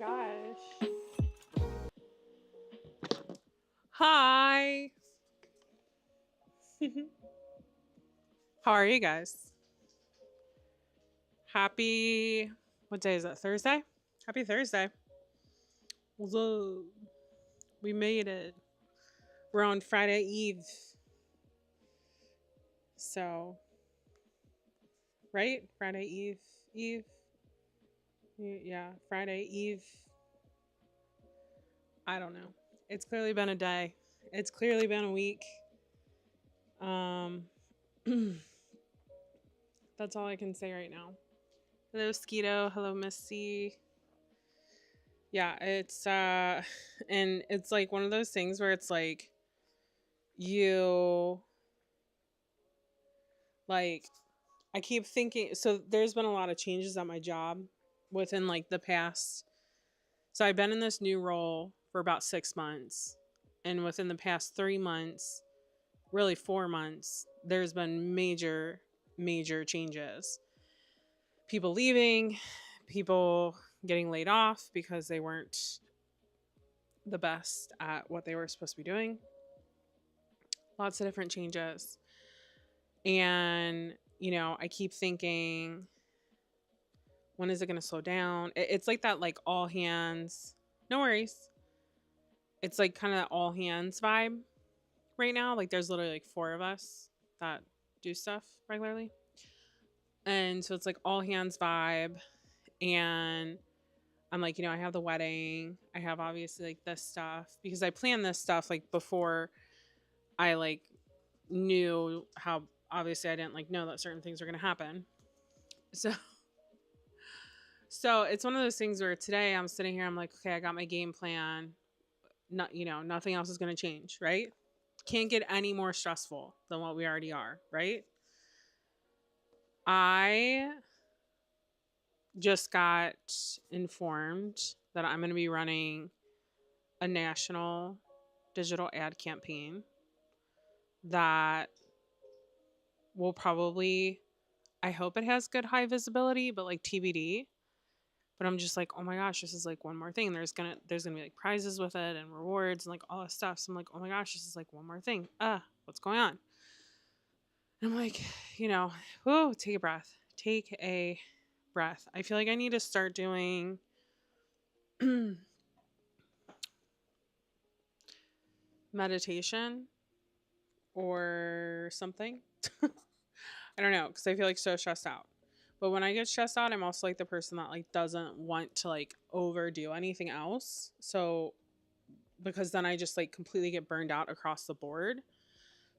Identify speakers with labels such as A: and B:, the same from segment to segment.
A: gosh. Hi. How are you guys? Happy, what day is it? Thursday? Happy Thursday. What's up? We made it. We're on Friday Eve. So, right? Friday Eve. Eve. Yeah, Friday Eve. I don't know. It's clearly been a day. It's clearly been a week. Um, that's all I can say right now. Hello, Skeeto. Hello, Missy. Yeah, it's and it's like one of those things where it's like you like I keep thinking, so there's been a lot of changes at my job within like the past, so I've been in this new role for about 6 months, and within the past 3 months, really 4 months, there's been major changes. People leaving, people getting laid off because they weren't the best at what they were supposed to be doing. Lots of different changes. And, I keep thinking, when is it going to slow down? It's like that, like all hands, no worries. It's like kind of that all hands vibe right now. Like there's literally like 4 of us that do stuff regularly. And so it's like all hands vibe. And I'm like, I have the wedding. I have obviously like this stuff because I planned this stuff like before I like knew how, obviously I didn't like know that certain things were going to happen. So it's one of those things where today I'm sitting here, I'm like, okay, I got my game plan. Not, nothing else is going to change, right? Can't get any more stressful than what we already are, right? I just got informed that I'm going to be running a national digital ad campaign that will probably, I hope it has good high visibility, but like TBD. But I'm just like, oh my gosh, this is like one more thing. There's gonna be like prizes with it and rewards and like all this stuff. So I'm like, oh my gosh, this is like one more thing. What's going on? And I'm like, whoa, take a breath. Take a breath. I feel like I need to start doing meditation or something. I don't know, because I feel like so stressed out. But when I get stressed out, I'm also like the person that like doesn't want to like overdo anything else. So because then I just like completely get burned out across the board.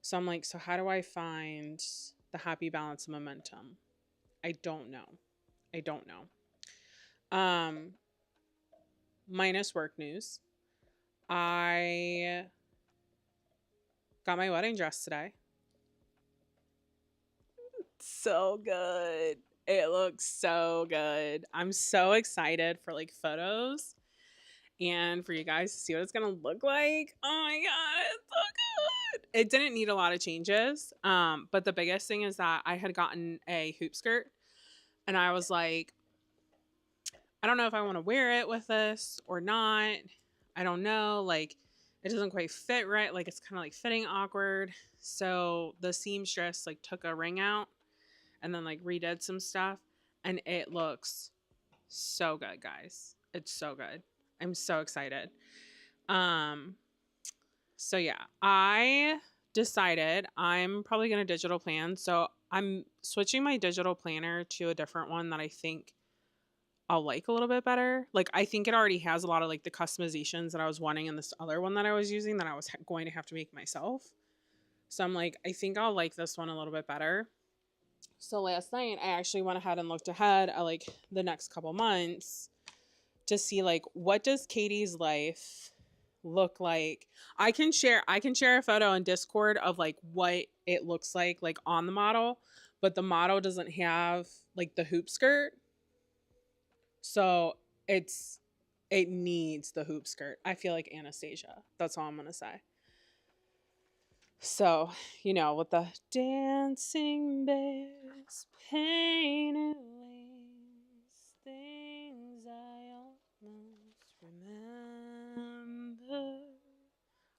A: So I'm like, so how do I find the happy balance of momentum? I don't know. I don't know. Um Minus work news. I got my wedding dress today. So good. It looks so good. I'm so excited for like photos and for you guys to see what it's gonna look like. Oh my god, it's so good. It didn't need a lot of changes. But the biggest thing is that I had gotten a hoop skirt and I was like, I don't know if I want to wear it with this or not. I don't know. Like it doesn't quite fit right. Like it's kind of like fitting awkward. So the seamstress like took a ring out and then like redid some stuff and it looks so good, guys. It's so good. I'm so excited. Um so yeah, I decided I'm probably going to digital plan. So I'm switching my digital planner to a different one that I think I'll like a little bit better. Like I think it already has a lot of like the customizations that I was wanting in this other one that I was using that I was going to have to make myself. So I'm like, I think I'll like this one a little bit better. So last night I actually went ahead and looked ahead at like the next couple months to see like what does Katie's life look like. I can share a photo in Discord of like what it looks like on the model, but the model doesn't have like the hoop skirt. So it needs the hoop skirt. I feel like Anastasia. That's all I'm gonna say. So, with the dancing bears painted wings, things I almost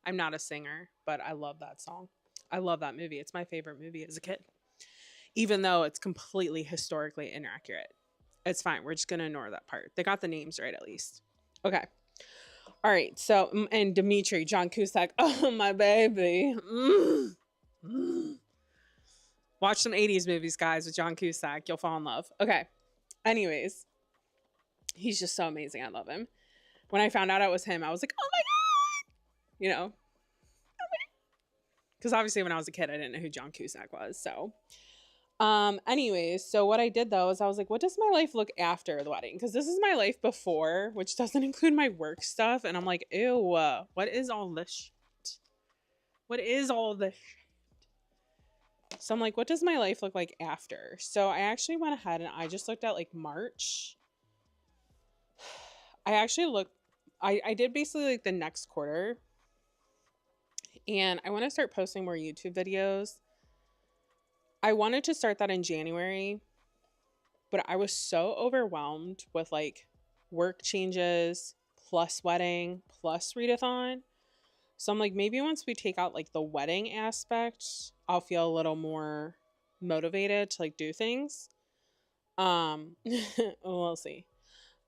A: I'm not a singer, but I love that song. I love that movie. It's my favorite movie as a kid, even though it's completely historically inaccurate. It's fine. We're just going to ignore that part. They got the names right at least. Okay. All right. So, and Dimitri, John Cusack. Oh, my baby. Watch some 80s movies, guys, with John Cusack. You'll fall in love. Okay. Anyways, he's just so amazing. I love him. When I found out it was him, I was like, oh my God. You know, because obviously when I was a kid, I didn't know who John Cusack was. So, anyways, so what I did though is I was like, what does my life look after the wedding? Because this is my life before, which doesn't include my work stuff. And I'm like, ew, what is all this shit? What is all this shit? So I'm like, what does my life look like after? So I actually went ahead and I just looked at like March. I actually looked, I did basically like the next quarter. And I want to start posting more YouTube videos. I wanted to start that in January, but I was so overwhelmed with like work changes, plus wedding, plus readathon. So I'm like, maybe once we take out like the wedding aspect, I'll feel a little more motivated to like do things. We'll see.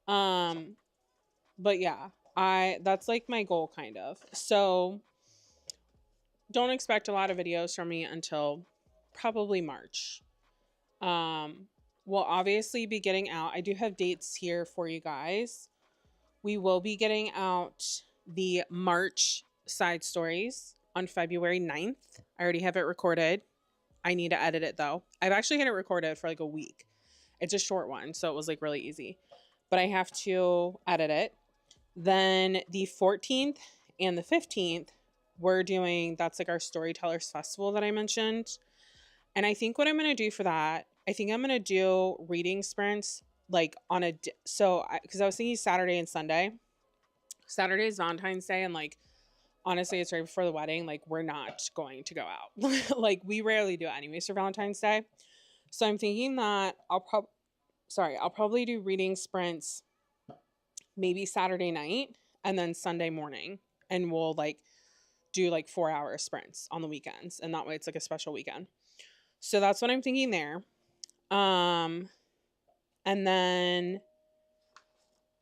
A: But yeah, that's like my goal kind of. So don't expect a lot of videos from me until probably March. We'll obviously be getting out. I do have dates here for you guys. We will be getting out the March side stories on February 9th. I already have it recorded. I need to edit it though. I've actually had it recorded for like a week. It's a short one, so it was like really easy. But I have to edit it. Then the 14th and the 15th, we're doing, that's like our Storytellers Festival that I mentioned. And I think what I'm going to do for that, I think I'm going to do reading sprints like on a, because I was thinking Saturday and Sunday. Saturday is Valentine's Day, and like, honestly, it's right before the wedding. Like, we're not going to go out. Like, we rarely do it anyways for Valentine's Day. So I'm thinking that I'll probably do reading sprints maybe Saturday night and then Sunday morning. And we'll like do like 4-hour sprints on the weekends. And that way it's like a special weekend. So that's what I'm thinking there. And then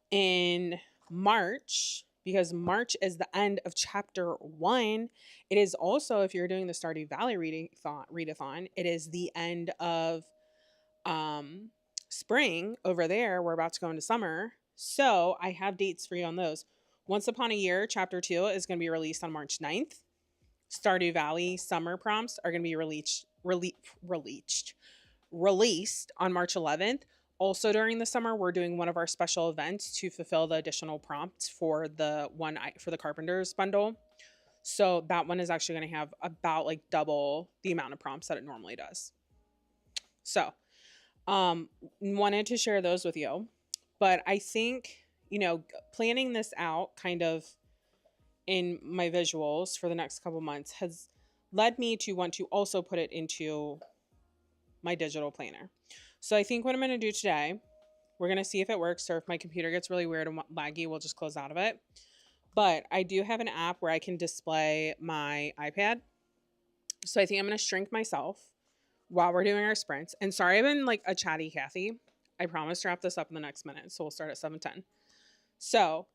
A: in March, because March is the end of chapter 1, it is also, if you're doing the Stardew Valley readathon, it is the end of spring over there. We're about to go into summer. So I have dates for you on those. Once Upon a Year, chapter 2 is going to be released on March 9th. Stardew Valley summer prompts are going to be released on March 11th. Also during the summer, we're doing one of our special events to fulfill the additional prompts for the Carpenters bundle. So that one is actually going to have about like double the amount of prompts that it normally does. So, wanted to share those with you. But I think, planning this out kind of in my visuals for the next couple months has led me to want to also put it into my digital planner. So I think what I'm going to do today, we're going to see if it works, or if my computer gets really weird and laggy, we'll just close out of it. But I do have an app where I can display my iPad. So I think I'm going to shrink myself while we're doing our sprints. And sorry, I've been like a chatty Kathy. I promise to wrap this up in the next minute. So we'll start at 7:10. So,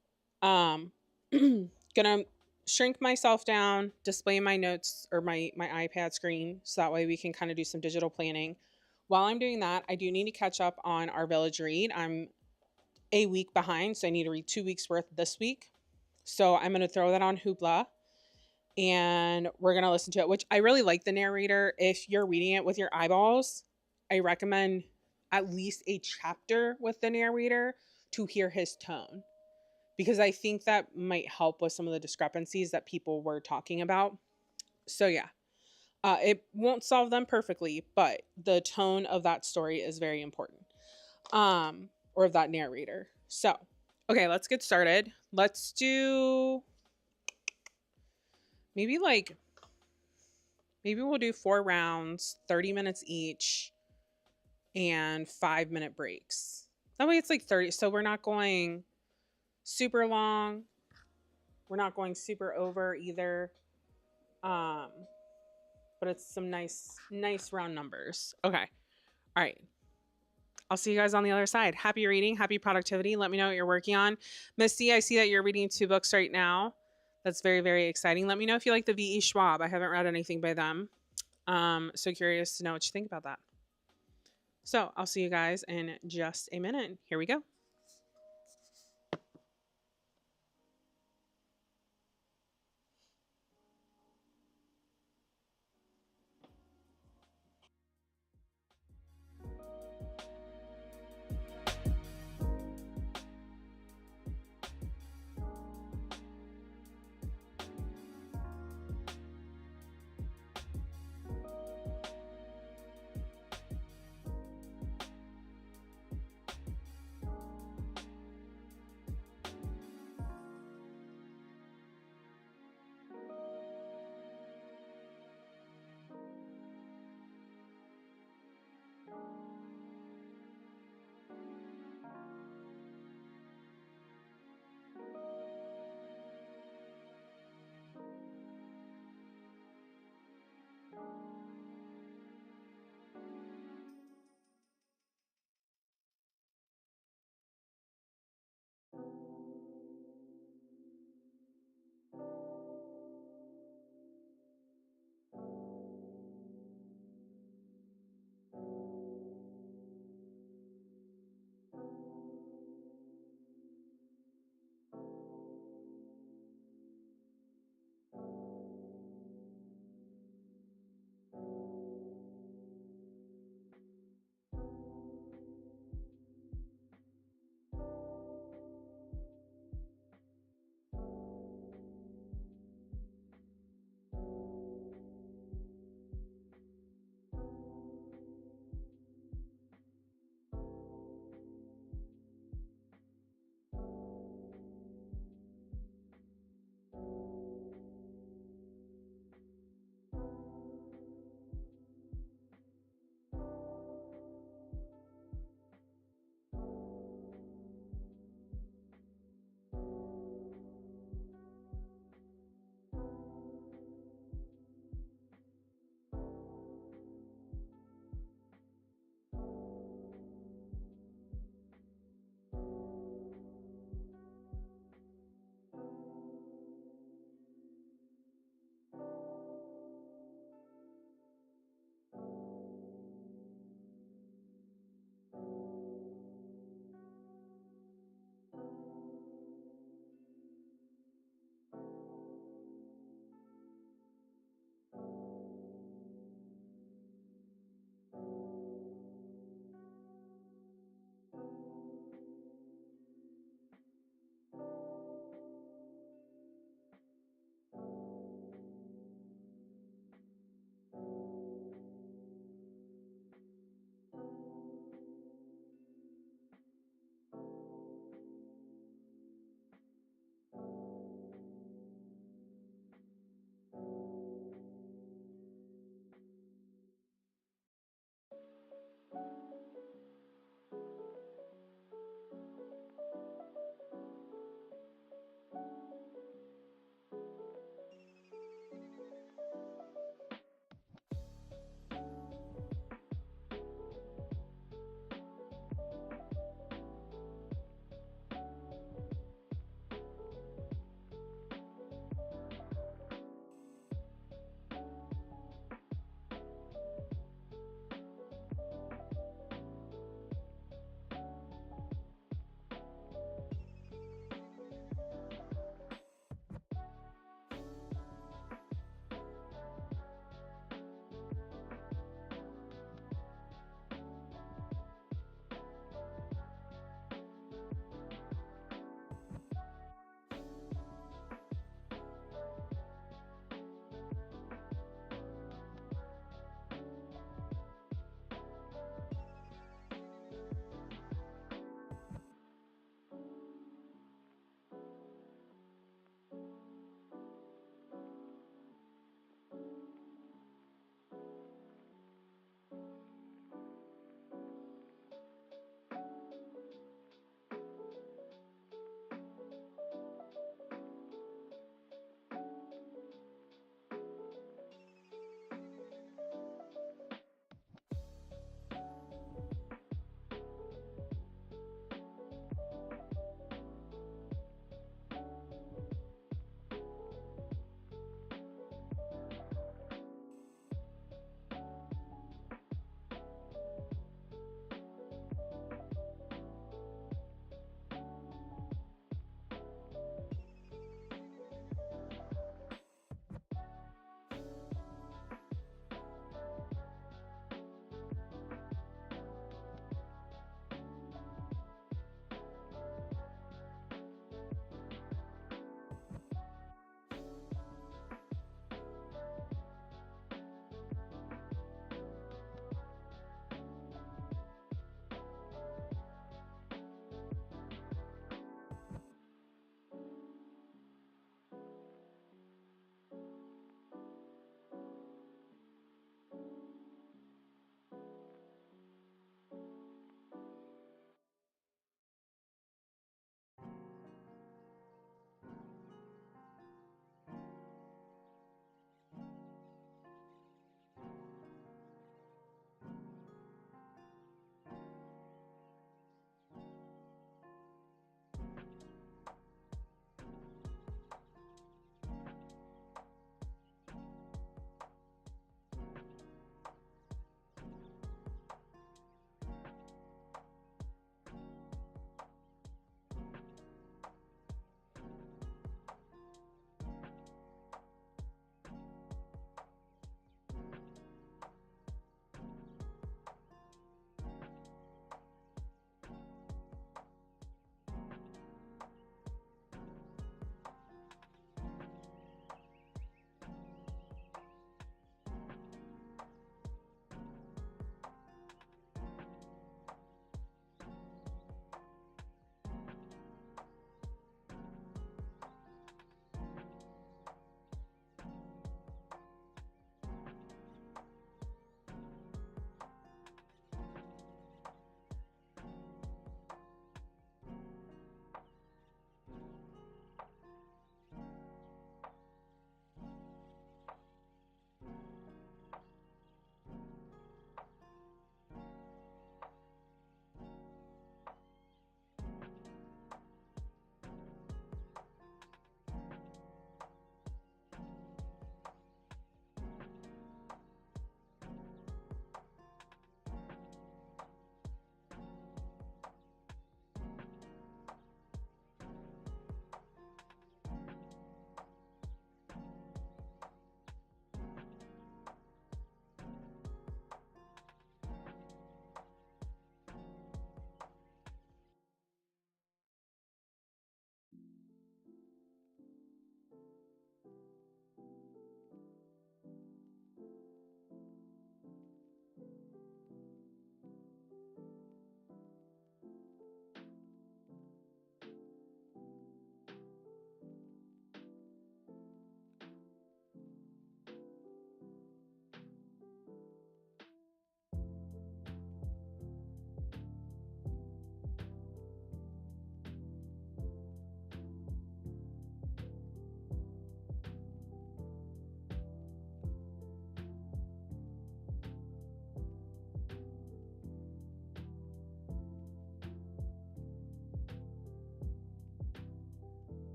A: gonna shrink myself down, display my notes or my iPad screen, so that way we can kind of do some digital planning. While I'm doing that, I do need to catch up on our village read. I'm a week behind, so I need to read 2 weeks worth this week. So I'm going to throw that on Hoopla, and we're going to listen to it, which I really like the narrator. If you're reading it with your eyeballs, I recommend at least a chapter with the narrator to hear his tone, because I think that might help with some of the discrepancies that people were talking about. So yeah, it won't solve them perfectly, but the tone of that story is very important, or of that narrator. So, okay, let's get started. Let's do maybe we'll do 4 rounds, 30 minutes each, and 5-minute breaks. That way it's like 30. So we're not going super long. We're not going super over either. Um, but it's some nice round numbers. Okay. All right. I'll see you guys on the other side. Happy reading, happy productivity. Let me know what you're working on. Misty, I see that you're reading 2 books right now. That's very, very exciting. Let me know if you like the V.E. Schwab. I haven't read anything by them. So curious to know what you think about that. So I'll see you guys in just a minute. Here we go.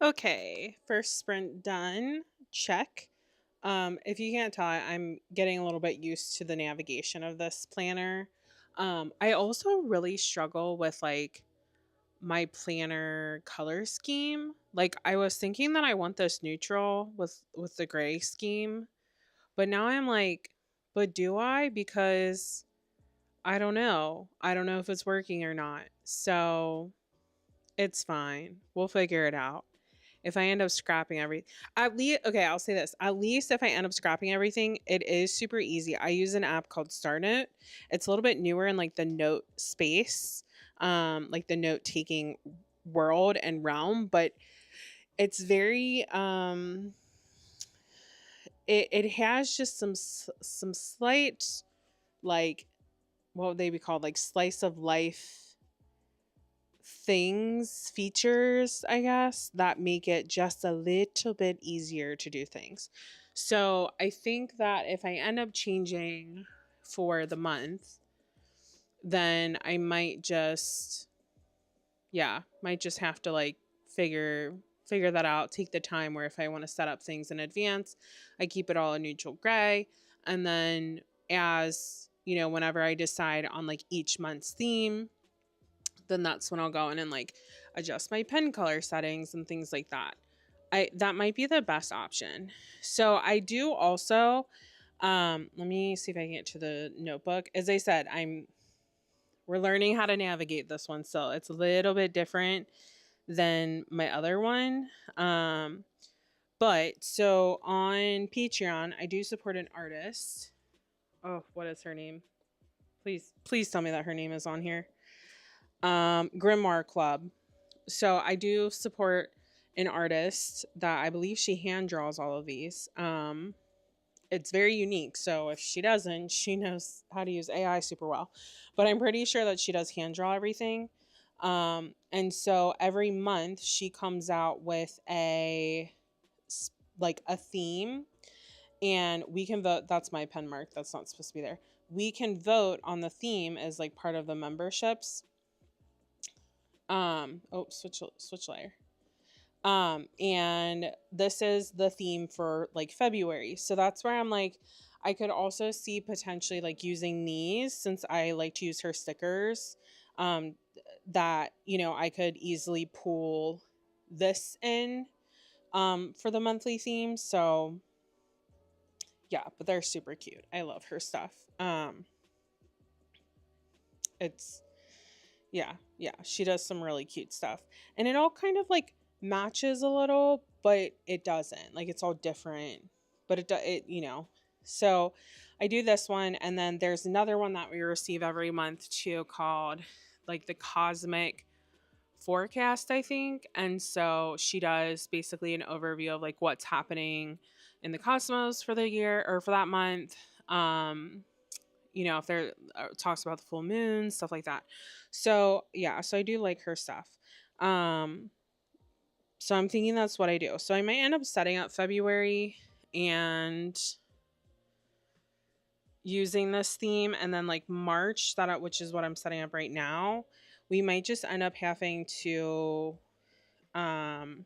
A: Okay, first sprint done. Check. If you can't tell, I'm getting a little bit used to the navigation of this planner. I also really struggle with like my planner color scheme. Like I was thinking that I want this neutral with the gray scheme, but now I'm like, but do I? Because I don't know. I don't know if it's working or not. So it's fine. We'll figure it out. If I end up scrapping everything, at least, okay, I'll say this. At least if I end up scrapping everything, it is super easy. I use an app called Stardew. It's a little bit newer in like the note space, like the note taking world and realm, but it's very, it has just some slight, like, what would they be called? Like slice of life things, features, I guess, that make it just a little bit easier to do things. So I think that if I end up changing for the month, then I might just, yeah, might just have to like figure that out, take the time where if I want to set up things in advance, I keep it all a neutral gray. And then as, whenever I decide on like each month's theme, then that's when I'll go in and like adjust my pen color settings and things like that. That might be the best option. So I do also let me see if I can get to the notebook. As I said, we're learning how to navigate this one, so it's a little bit different than my other one. But so on Patreon, I do support an artist. Oh, what is her name? Please tell me that her name is on here. Grimoire Club. So I do support an artist that I believe she hand draws all of these. It's very unique. So if she doesn't, she knows how to use AI super well. But I'm pretty sure that she does hand draw everything. And so every month she comes out with a theme, and we can vote. That's my pen mark. That's not supposed to be there. We can vote on the theme as like part of the memberships. Switch layer. And this is the theme for like February. So that's where I'm like, I could also see potentially like using these, since I like to use her stickers, that, I could easily pull this in, for the monthly theme. So yeah, but they're super cute. I love her stuff. It's yeah, she does some really cute stuff. And it all kind of like matches a little, but it doesn't. Like it's all different, but it. So I do this one, and then there's another one that we receive every month too, called like the Cosmic Forecast, I think. And so she does basically an overview of like what's happening in the cosmos for the year or for that month. If there talks about the full moon, stuff like that. So yeah, so I do like her stuff. Um, so I'm thinking that's what I do. So I might end up setting up February and using this theme, and then like March, which is what I'm setting up right now. We might just end up having to um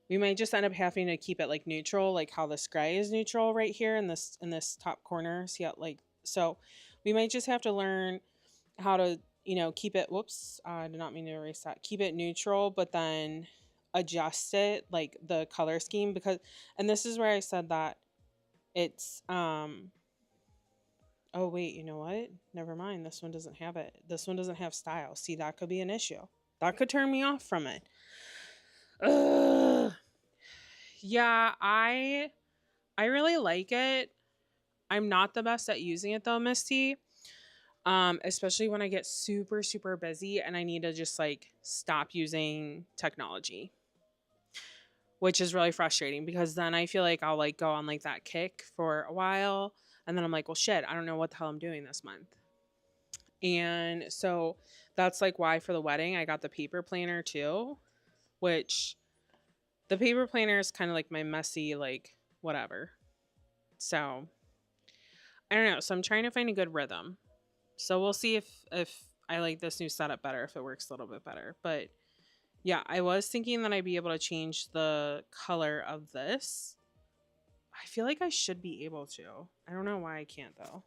A: keep it like neutral, like how this gray is neutral right here in this top corner. See how, like, so we might just have to learn how to, keep it. Whoops, I did not mean to erase that. Keep it neutral, but then adjust it, like the color scheme, because, and this is where I said that it's, oh wait, you know what? Never mind. This one doesn't have it. This one doesn't have style. See, that could be an issue. That could turn me off from it. Ugh. Yeah, I really like it. I'm not the best at using it though, Misty. Especially when I get super, super busy and I need to just like stop using technology, which is really frustrating, because then I feel like I'll like go on like that kick for a while, and then I'm like, well, shit, I don't know what the hell I'm doing this month. And so that's like why for the wedding I got the paper planner too, which the paper planner is kind of like my messy, like, whatever. So I don't know. So I'm trying to find a good rhythm. So we'll see if I like this new setup better, if it works a little bit better. But Yeah, I was thinking that I'd be able to change the color of this. I feel like I should be able to. I don't know why I can't though.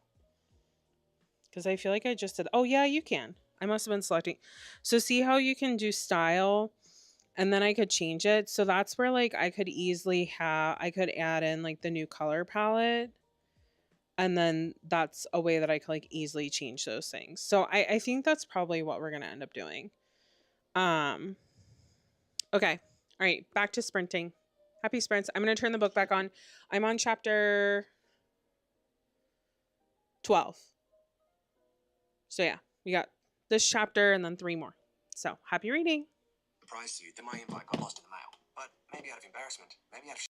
A: Because I feel like I just did. Oh, yeah, you can. I must have been selecting. So, see how you can do style and then I could change it. So, that's where like I could easily I could add in like the new color palette. And then that's a way that I could like easily change those things. So, I think that's probably what we're going to end up doing. Um, okay. All right. Back to sprinting. Happy sprints. I'm going to turn the book back on. I'm on chapter 12. So, yeah, we got this chapter and then 3 more. So, happy reading.
B: Surprised you that my invite got lost in the mail, but maybe out of embarrassment, maybe out of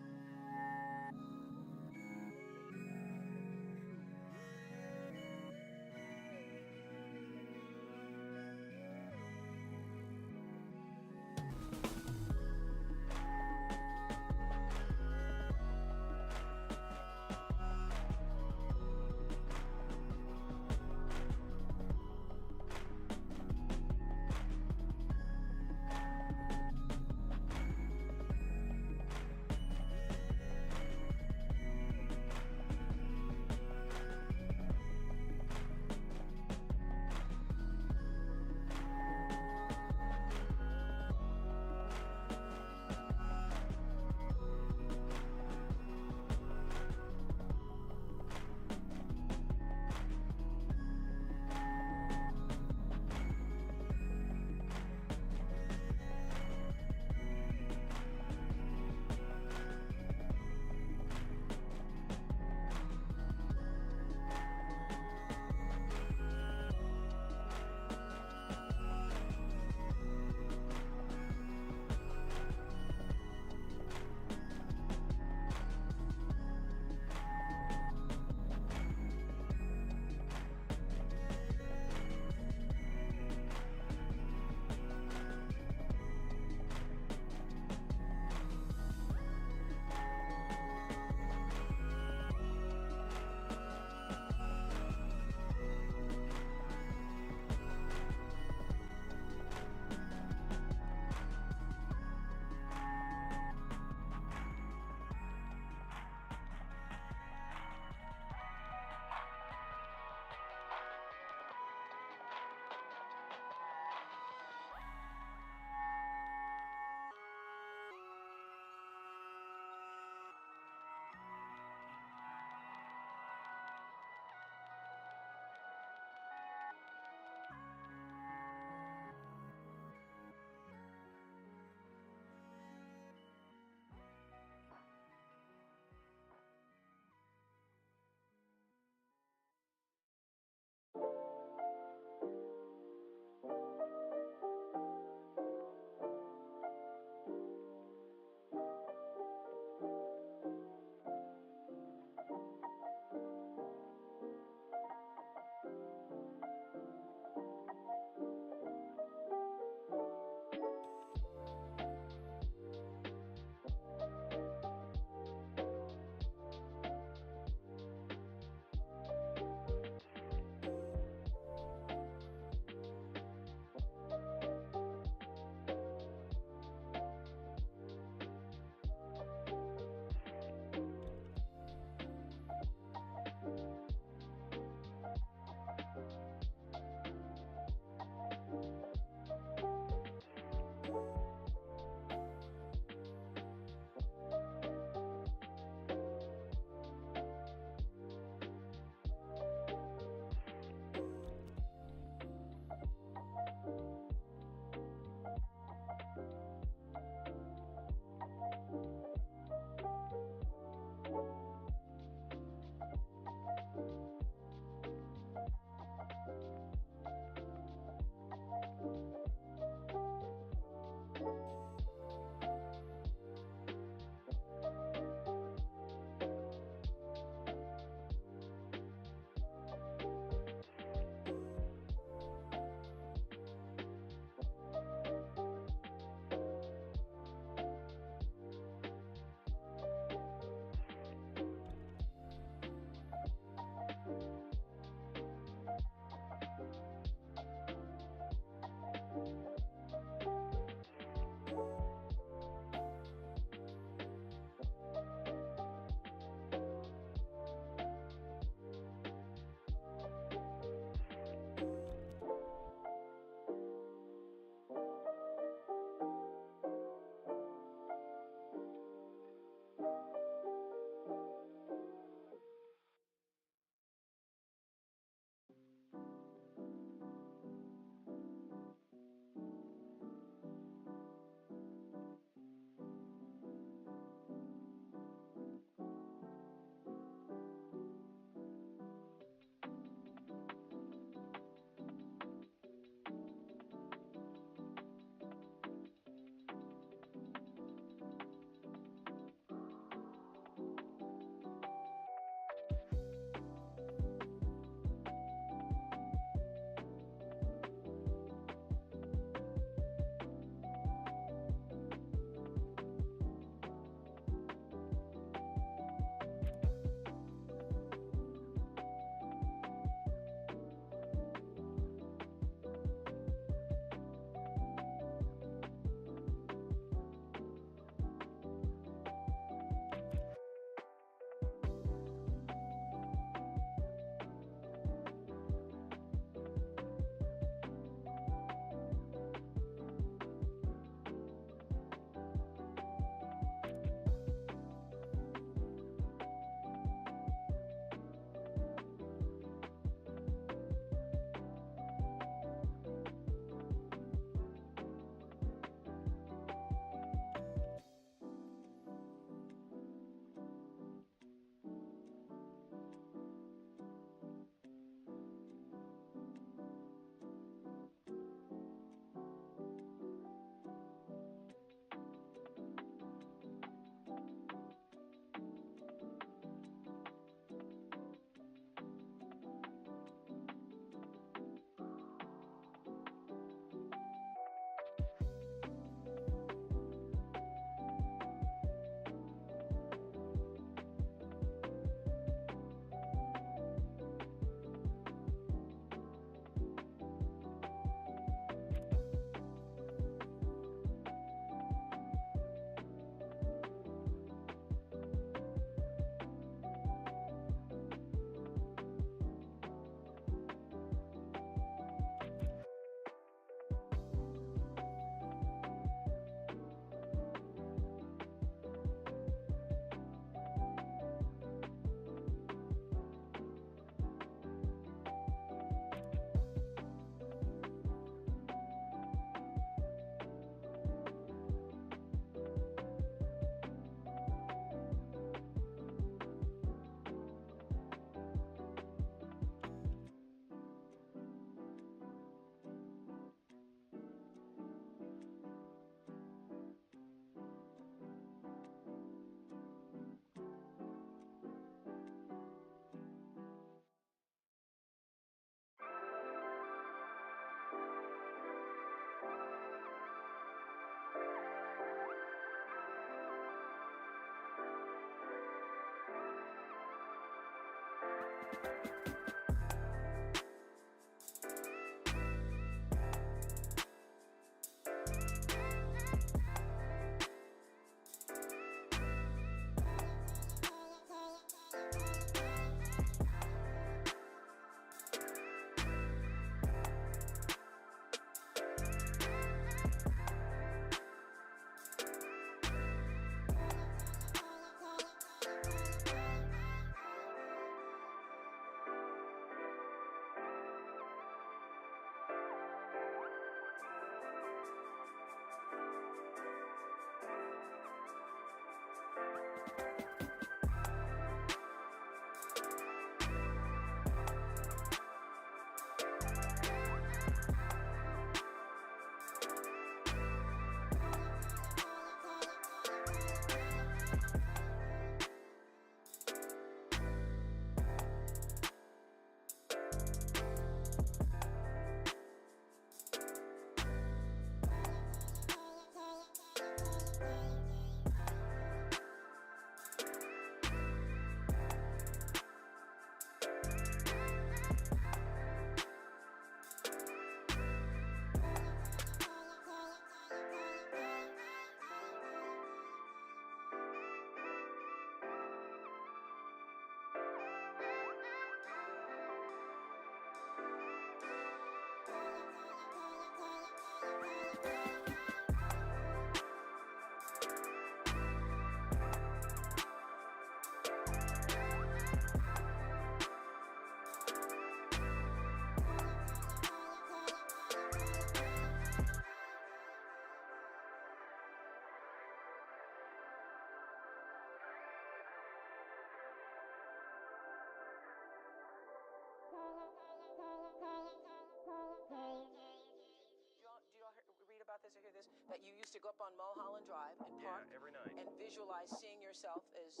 C: that you used to go up on Mulholland Drive and park
D: every night.
C: and visualize seeing yourself as...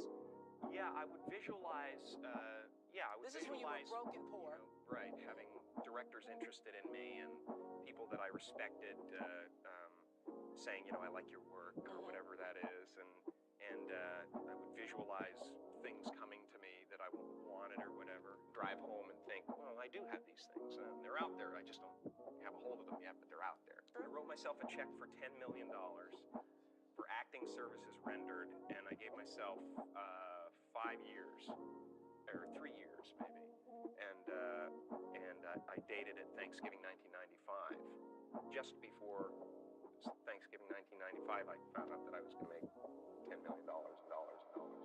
D: Yeah, I would visualize,
C: This is when you were broke and poor.
D: You know, right, having directors interested in me and people that I respected saying, you know, I like your work or whatever that is. And I would visualize things coming to me that I wanted or whatever. Drive home and think, well, I do have these things. They're out there. I just don't have a hold of them yet, but they're out there. I wrote myself a check for $10 million for acting services rendered, and I gave myself 5 years, or 3 years maybe. And I dated it Thanksgiving 1995. Just before Thanksgiving 1995, I found out that I was going to make $10 million and dollars and dollars and dollars.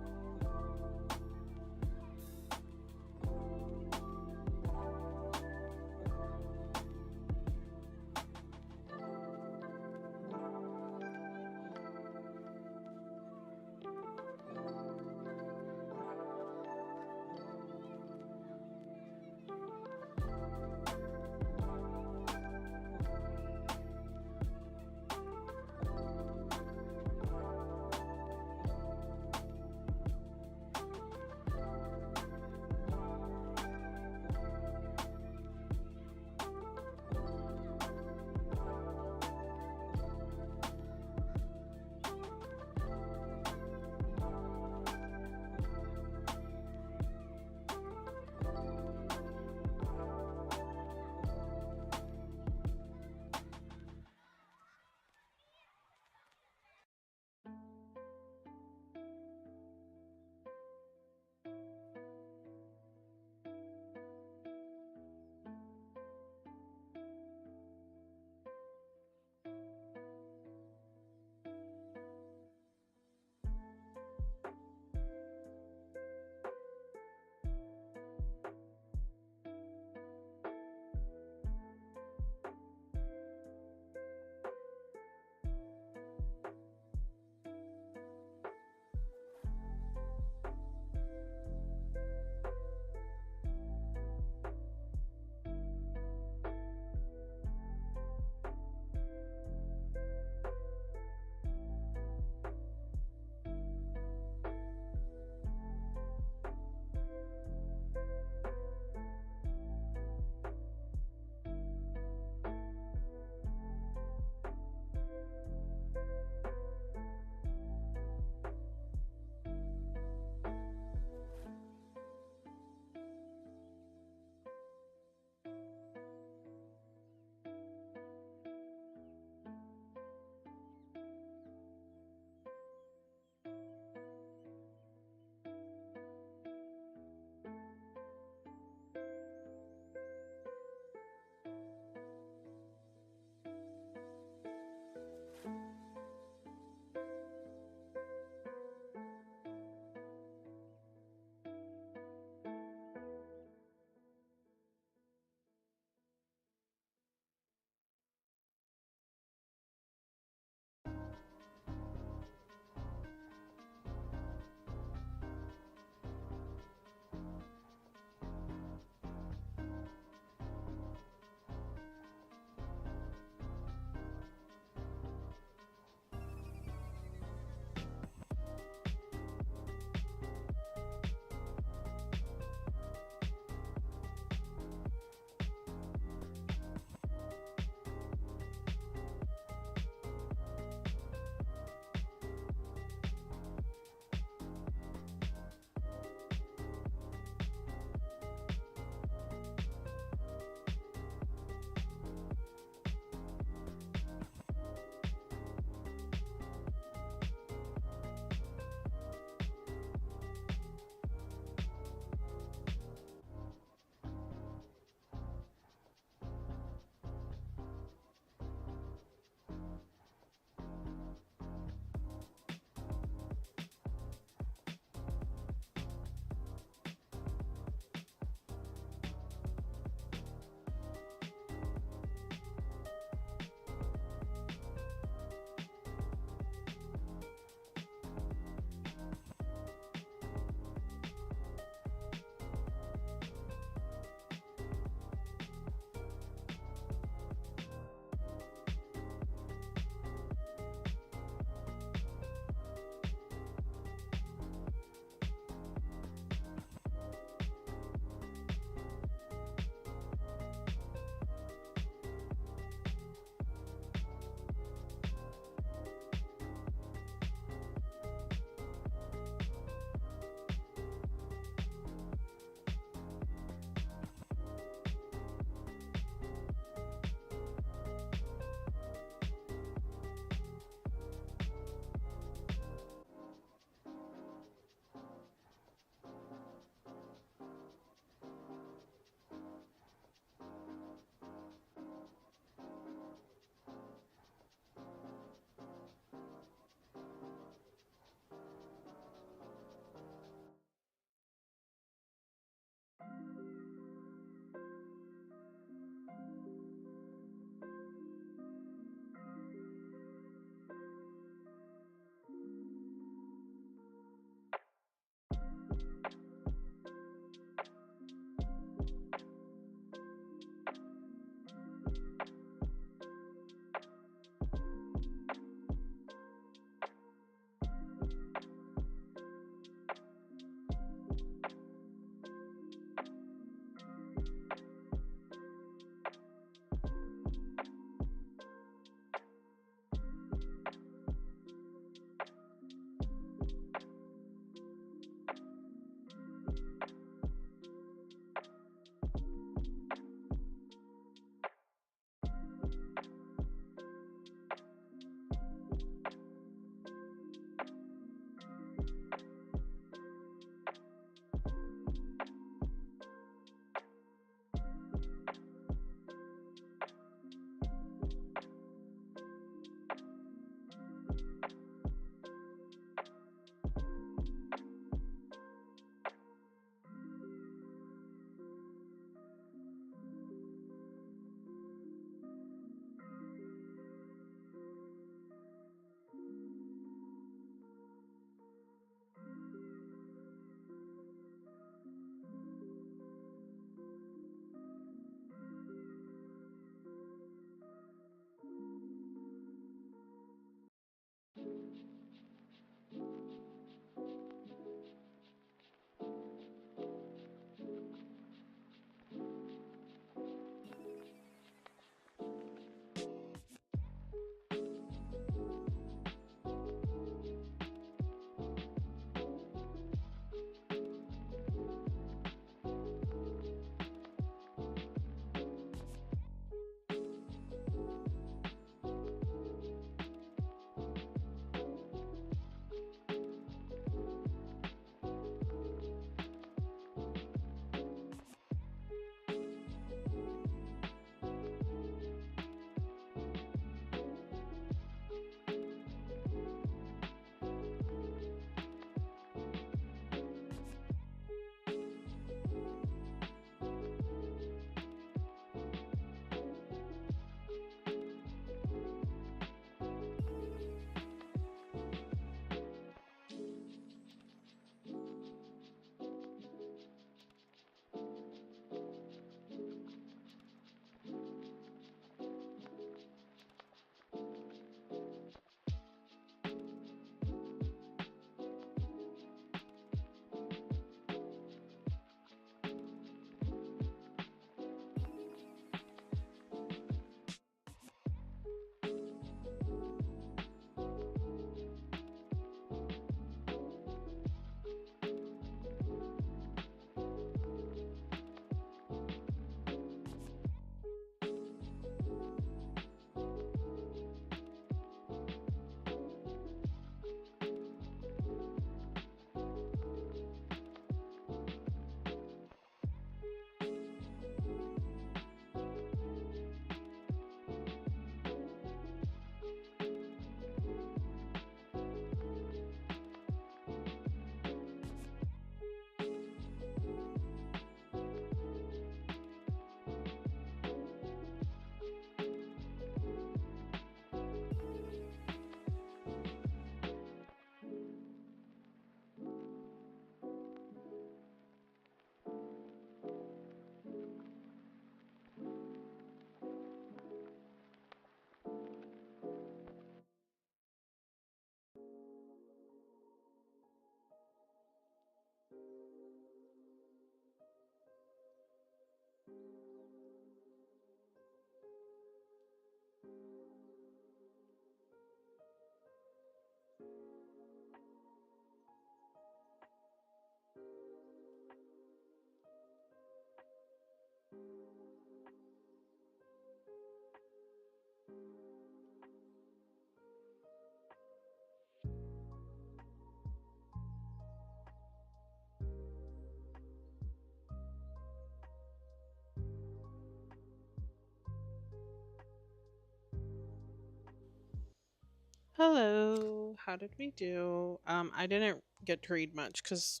A: Hello. How did we do? I didn't get to read much because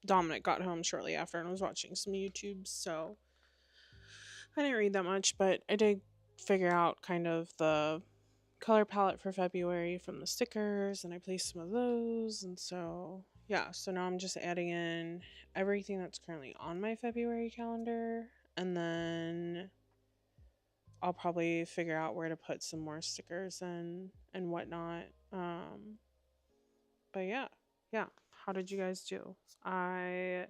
A: Dominic got home shortly after and was watching some YouTube, so I didn't read that much, but I did figure out kind of the color palette for February from the stickers, and I placed some of those, and so yeah, so now I'm just adding in everything that's currently on my February calendar, and then I'll probably figure out where to put some more stickers and whatnot. But yeah, yeah. How did you guys do? I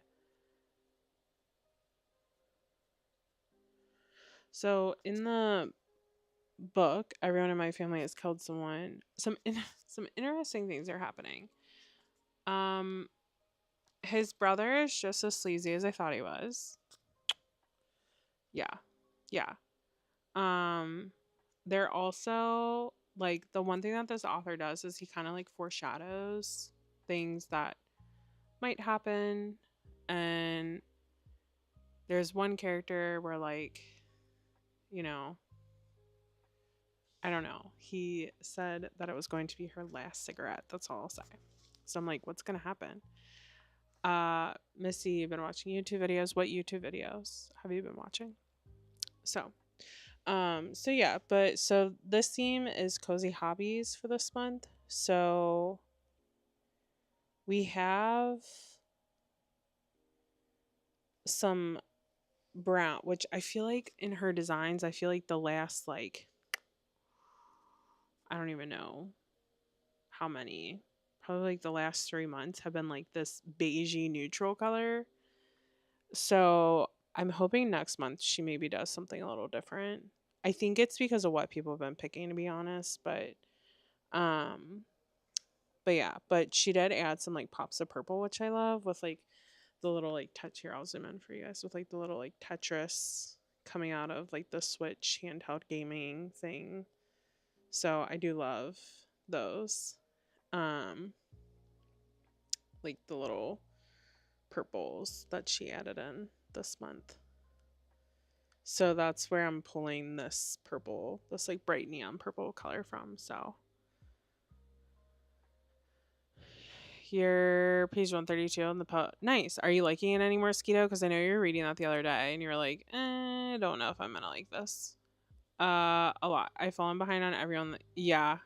A: So in the book, everyone in my family has killed someone. Some interesting things are happening. Um, his brother is just as sleazy as I thought he was. Yeah, yeah. Um, they're also like the one thing that this author does is he kind of like foreshadows things that might happen, and there's one character where like you know I don't know. He said that it was going to be her last cigarette. That's all I'll say. So I'm like, what's gonna happen? Missy, you've been watching YouTube videos. What YouTube videos have you been watching? So yeah, but so this theme is cozy hobbies for this month. So we have some brown, which I feel like in her designs, I feel like the last like I don't even know how many, probably like the last 3 months have been like this beigey neutral color. So I'm hoping next month she maybe does something a little different. I think it's because of what people have been picking, to be honest, um but yeah, but she did add some like pops of purple, which I love, with like the little like touch here. I'll zoom in for you guys with like the little like Tetris coming out of like the Switch handheld gaming thing. So I do love those. Um like the little purples that she added in this month. So that's where I'm pulling this purple, this like bright neon purple color from. So you're page 132 on the nice. Are you liking it anymore, Skeeto? Because I know you were reading that the other day and you were like, I don't know if I'm gonna like this. A lot. I've fallen behind on everyone. Yeah,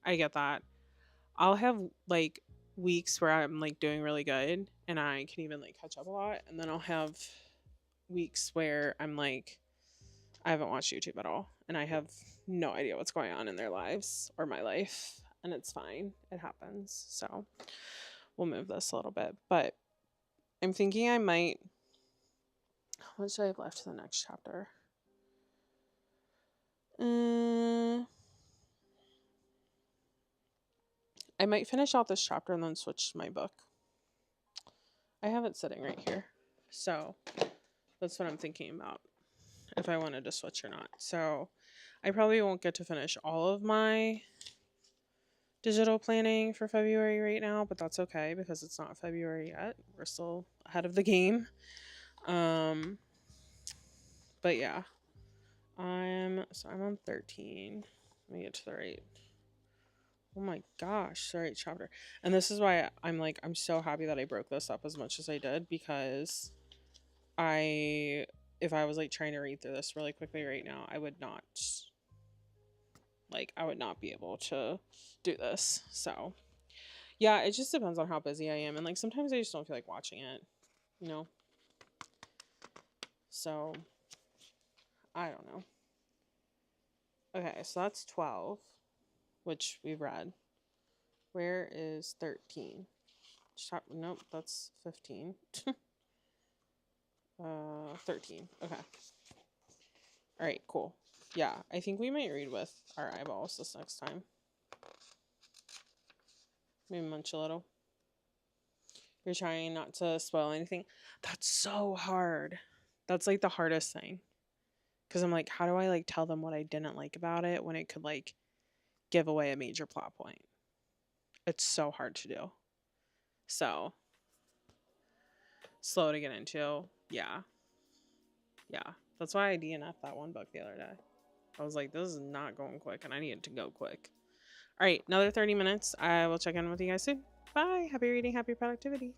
A: I get that. I'll have like weeks where I'm like doing really good and I can even like catch up a lot, and then I'll have weeks where I'm like, I haven't watched YouTube at all and I have no idea what's going on in their lives or my life, and it's fine. It happens. So we'll move this a little bit, but I'm thinking I might. How much do I have left to the next chapter? I might finish out this chapter and then switch to my book. I have it sitting right here. So that's what I'm thinking about, if I wanted to switch or not. So I probably won't get to finish all of my digital planning for February right now, but that's okay because it's not February yet. We're still ahead of the game. But yeah. I'm on 13. Let me get to the right. Oh my gosh, the right chapter. And this is why I'm so happy that I broke this up as much as I did, because if I was like trying to read through this really quickly right now, I would not be able to do this. So yeah, it just depends on how busy I am, and like sometimes I just don't feel like watching it, you know. So I don't know. Okay, so that's 12, which we've read. Where is 13? Nope, that's 15. 13. Okay. All right, cool. Yeah, I think we might read with our eyeballs this next time. Maybe munch a little. You're trying not to spoil anything. That's so hard. That's like the hardest thing. Because I'm like, how do I like tell them what I didn't like about it when it could like give away a major plot point? It's so hard to do. So slow to get into. Yeah. Yeah. That's why I DNF'd that one book the other day. I was like, this is not going quick and I need it to go quick. All right, another 30 minutes. I will check in with you guys soon. Bye. Happy reading. Happy productivity.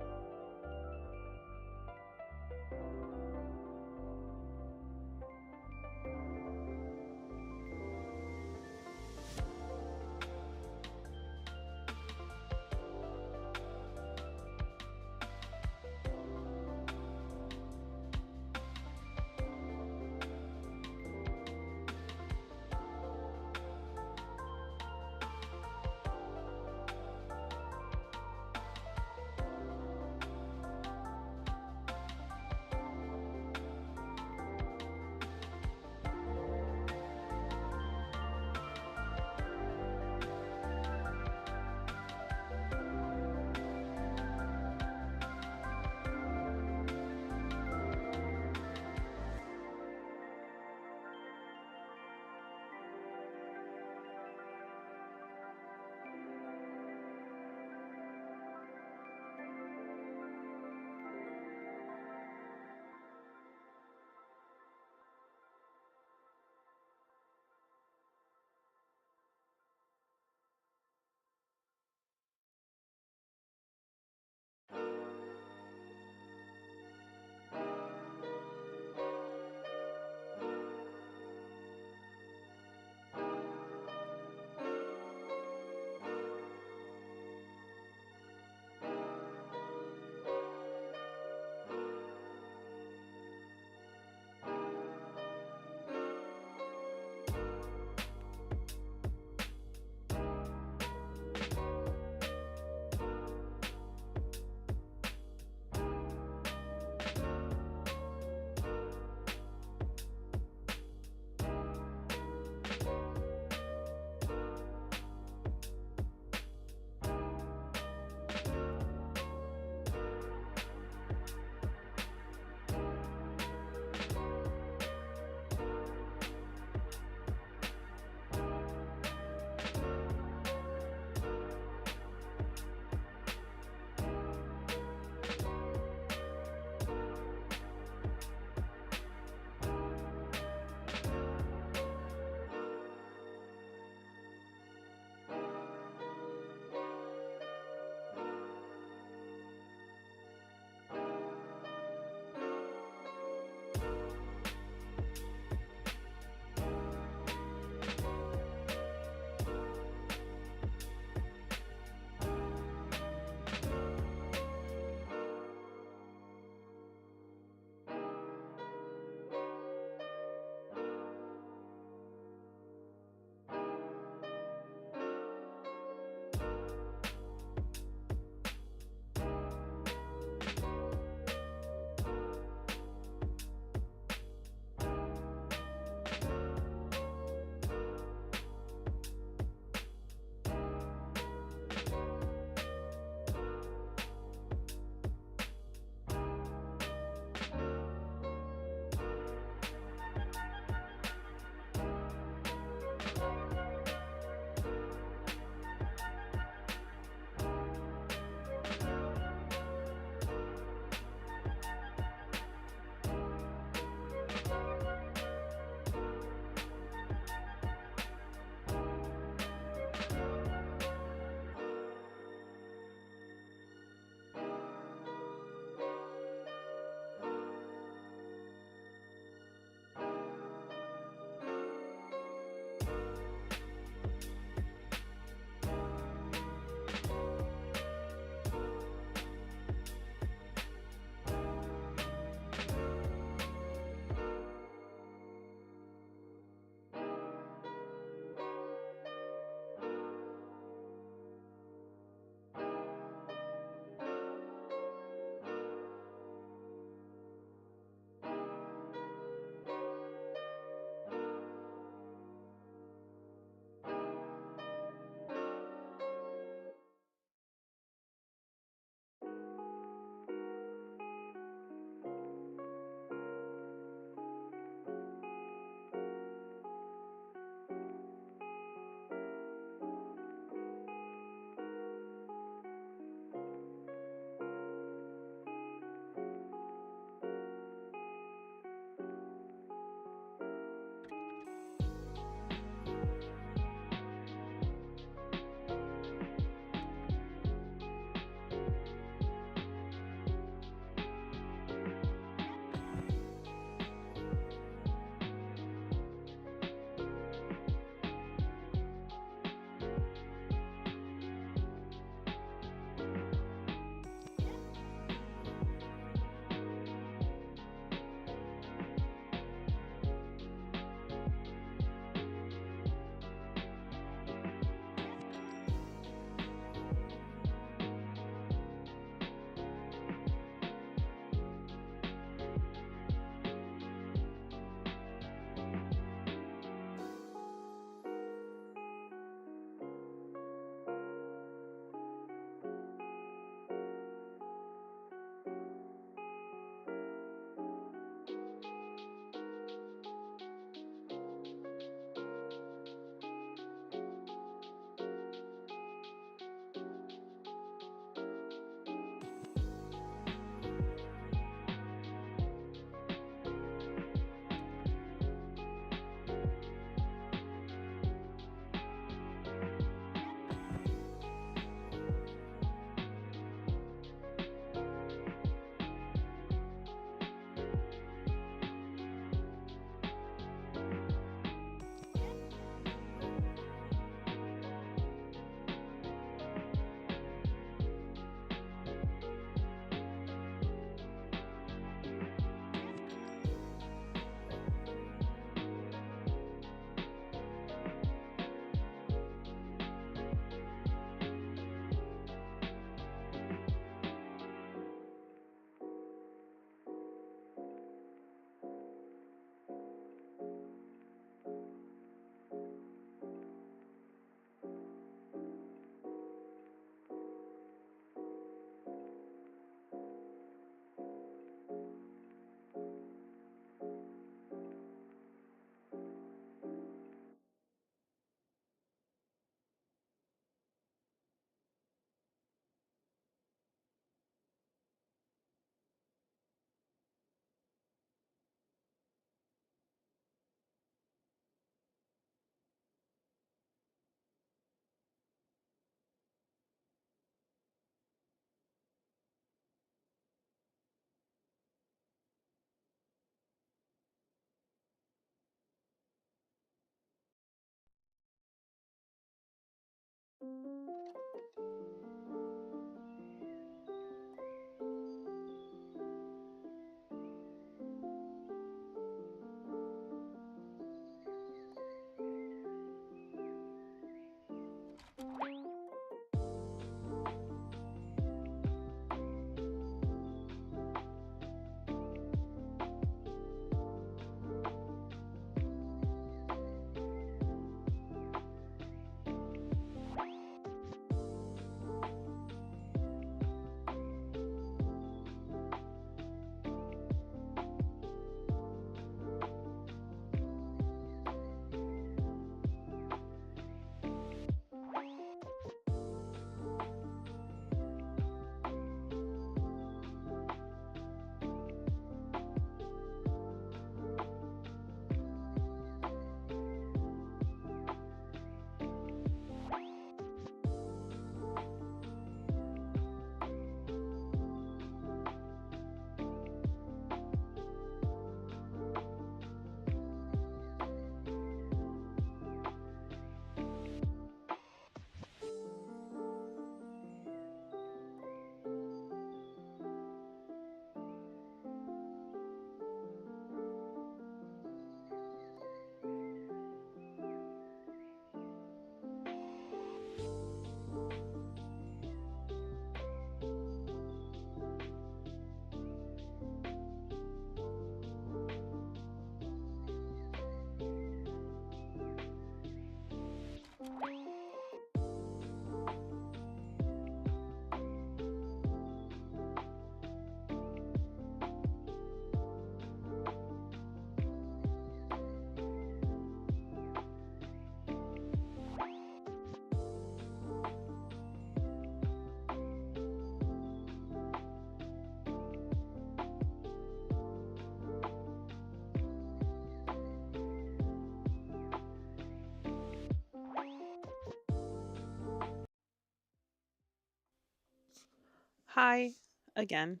A: Hi again.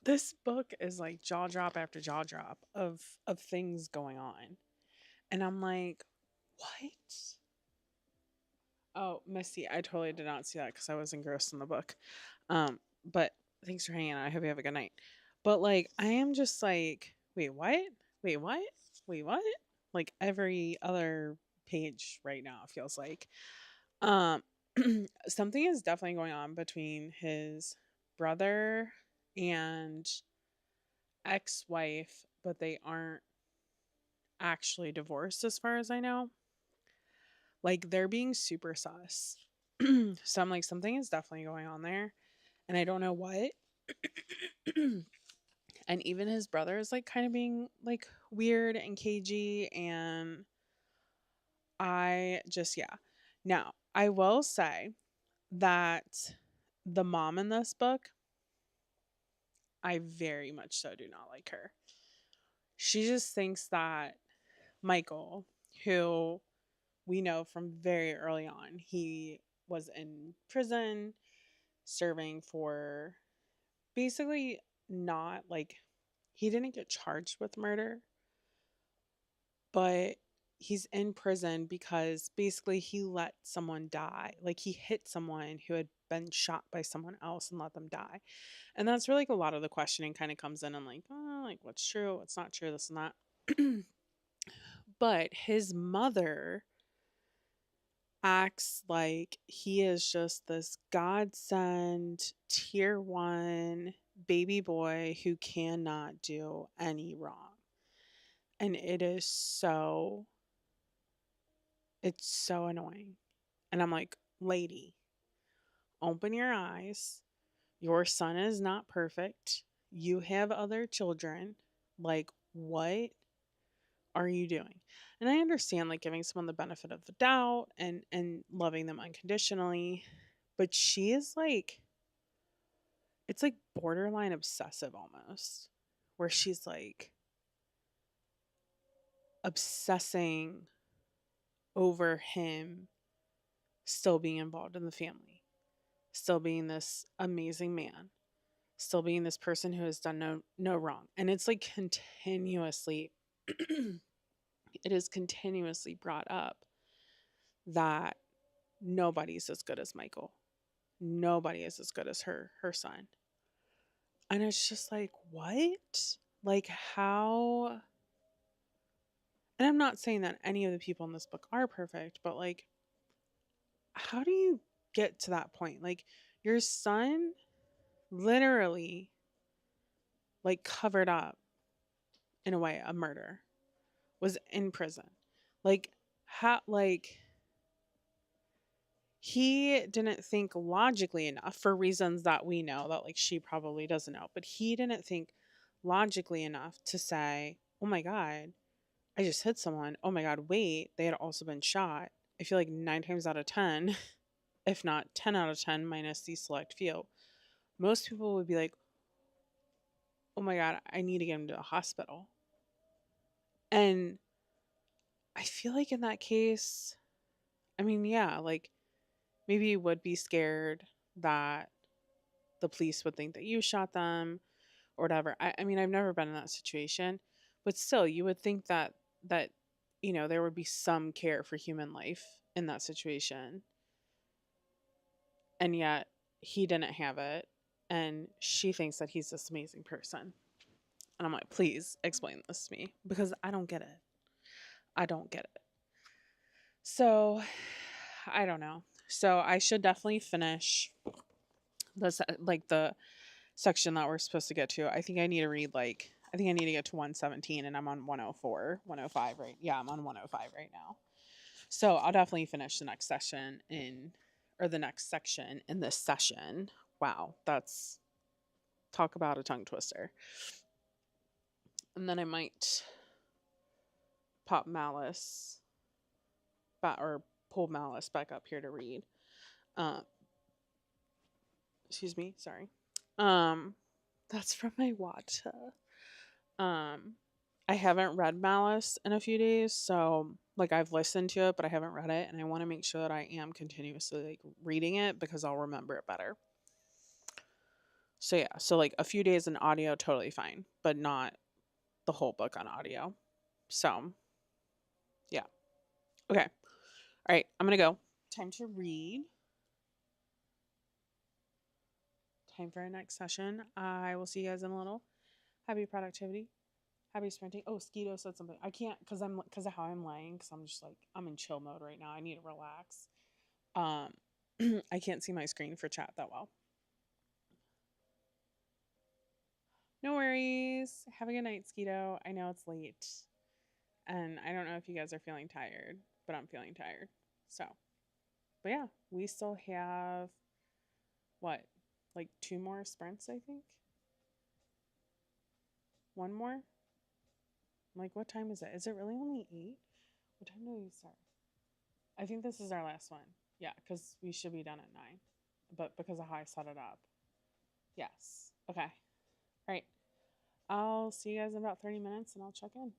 A: This book is like jaw drop after jaw drop of things going on. And I'm like, what? Oh, Missy, I totally did not see that because I was engrossed in the book. But thanks for hanging out. I hope you have a good night. But like, I am just like, wait, what? Wait, what? Wait, what? Like every other page right now, it feels like. Um, something is definitely going on between his brother and ex-wife, but they aren't actually divorced as far as I know. Like they're being super sus. So I'm like, something is definitely going on there. And I don't know what. And even his brother is like kind of being like weird and cagey. And I just, yeah. Now, I will say that the mom in this book, I very much so do not like her. She just thinks that Michael, who we know from very early on, he was in prison serving for basically not like he didn't get charged with murder, but he's in prison because basically he let someone die. Like he hit someone who had been shot by someone else and let them die. And that's where like a lot of the questioning kind of comes in and like, oh, like what's true, what's not true, this and that. But his mother acts like he is just this godsend tier one baby boy who cannot do any wrong. And it's so annoying. And I'm like, lady, open your eyes. Your son is not perfect. You have other children. Like, what are you doing? And I understand like giving someone the benefit of the doubt and loving them unconditionally, but she is like it's like borderline obsessive almost, where she's like obsessing over him still being involved in the family, still being this amazing man, still being this person who has done no wrong. And it's like continuously it is continuously brought up. that nobody's as good as Michael. Nobody is as good as her son. And it's just like, what? Like, how? And I'm not saying that any of the people in this book are perfect, but like, how do you get to that point? Like, your son literally like covered up, in a way, a murder, was in prison. Like, how, like, he didn't think logically enough, for reasons that we know that like she probably doesn't know, but he didn't think logically enough to say, oh my God, I just hit someone. Oh my God, wait, they had also been shot. I feel like 9 times out of 10, if not 10 out of 10, minus the select few, most people would be like, oh my God, I need to get him to the hospital. And I feel like in that case, I mean, yeah, like maybe you would be scared that the police would think that you shot them or whatever. I mean, I've never been in that situation, but still, you would think that there would be some care for human life in that situation, and yet he didn't have it, and she thinks that he's this amazing person. And I'm like, please explain this to me because I don't get it. I don't get it. So, I don't know. So I should definitely finish the section that we're supposed to get to. I think I need to read I think I need to get to 117 and I'm on 104, 105 right. Yeah, I'm on 105 right now. So I'll definitely finish the next session the next section in this session. Wow, that's talk about a tongue twister. And then I might pop Malice back or pull Malice back up here to read. Uh, excuse me, sorry. That's from my Wata. I haven't read Malice in a few days, so like I've listened to it, but I haven't read it, and I want to make sure that I am continuously like reading it because I'll remember it better. So yeah, so like a few days in audio, totally fine, but not the whole book on audio. So yeah. Okay. All right, I'm gonna go. Time to read. Time for our next session. I will see you guys in a little. Happy productivity. Happy sprinting. Oh, Skeeto said something. I can't because of how I'm laying. Because I'm just like I'm in chill mode right now. I need to relax. I can't see my screen for chat that well. No worries. Have a good night, Skeeto. I know it's late, and I don't know if you guys are feeling tired, but I'm feeling tired. So, but yeah, we still have what, like 2 more sprints, I think. One more. Like, what time is it? Is it really only 8? What time do we start? I think this is our last one. Yeah, because we should be done at 9. But because of how I set it up. Yes. Okay. All right. I'll see you guys in about 30 minutes and I'll check in.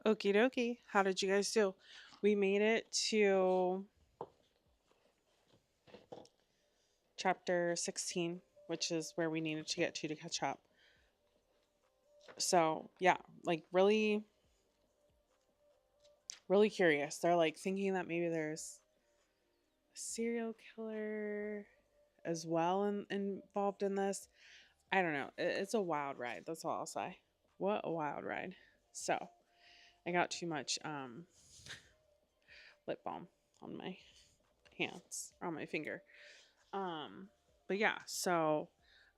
A: Okie dokie. How did you guys do? We made it to chapter 16, which is where we needed to get to catch up. So, yeah, like really, really curious. They're like thinking that maybe there's a serial killer as well involved in this. I don't know. It's a wild ride. That's all I'll say. What a wild ride. So, I got too much lip balm on my hands or on my finger. But yeah, so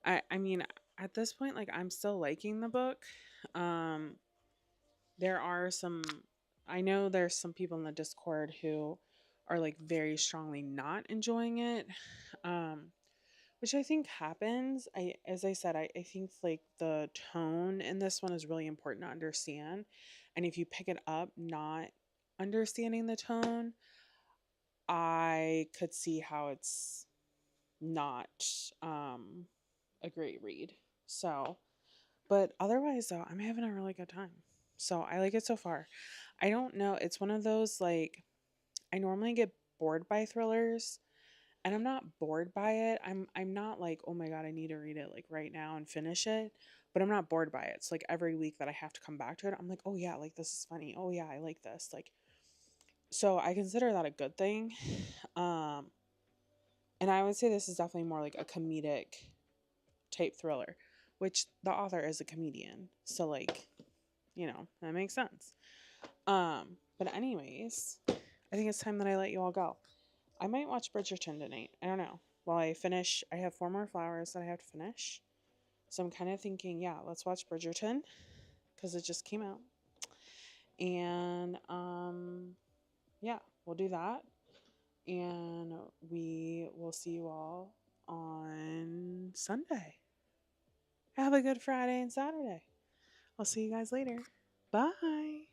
A: I mean at this point like I'm still liking the book. Um there are some I know there's some people in the Discord who are like very strongly not enjoying it. Um which I think happens. I as I said, I think like the tone in this one is really important to understand. And if you pick it up not understanding the tone, I could see how it's not a great read. So, but otherwise though, I'm having a really good time. So, I like it so far. I don't know, it's one of those like I normally get bored by thrillers and I'm not bored by it. I'm not like, "Oh my god, I need to read it like right now and finish it." But I'm not bored by it. It's like every week that I have to come back to it, I'm like, "Oh yeah, like this is funny. Oh yeah, I like this." Like so I consider that a good thing. Um and I would say this is definitely more like a comedic type thriller, which the author is a comedian. So like, that makes sense. But anyways, I think it's time that I let you all go. I might watch Bridgerton tonight. I don't know. While I finish, I have 4 more flowers that I have to finish. So I'm kind of thinking, yeah, let's watch Bridgerton because it just came out. And yeah, we'll do that. And we will see you all on Sunday. Have a good Friday and Saturday. I'll see you guys later. Bye.